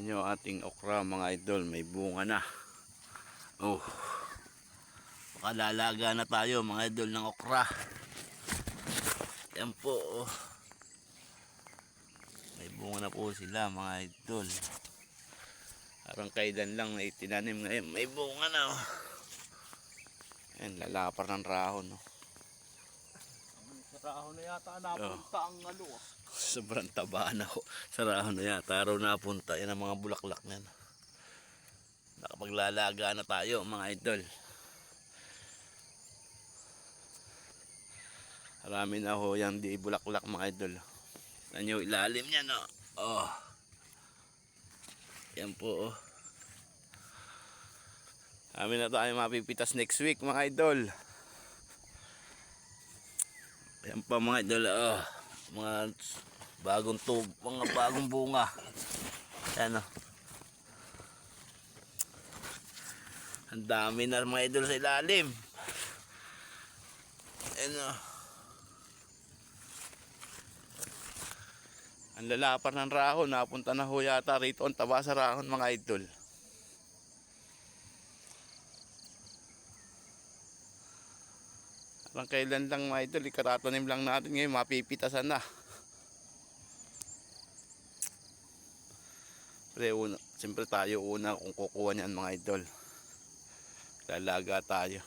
Yan yung ating okra mga idol, may bunga na. Oh, makalalaga na tayo mga idol ng okra. Yan po, oh. May bunga na po sila mga idol. Parang kailan lang na itinanim ngayon, may bunga na, oh. Yan, lalapar ng rahon, oh. Sa rahon na yata napunta ang ano. Sobrang taba na, oh. Sa rahon na yata araw napunta. Yan ang mga bulaklak niyan. Nakapaglalaga na tayo mga idol. Marami na ho yan di bulaklak mga idol. Yan yung ilalim niya, no? Oh. Yan po, oh. Marami na tayo mapipitas next week mga idol. Yan pa mga idol, oh. Mga bagong bunga. Yan, oh. Ang dami na mga idol sa ilalim. Yan, oh. Ang lalapar ng rahon, napunta na ho yata rito ang taba sa rahon mga idol. Parang kailan lang mga idol, ikaratanim lang natin ngayon, mapipitasan na. Siyempre tayo una kung kukuha niyan mga idol. Lalaga tayo.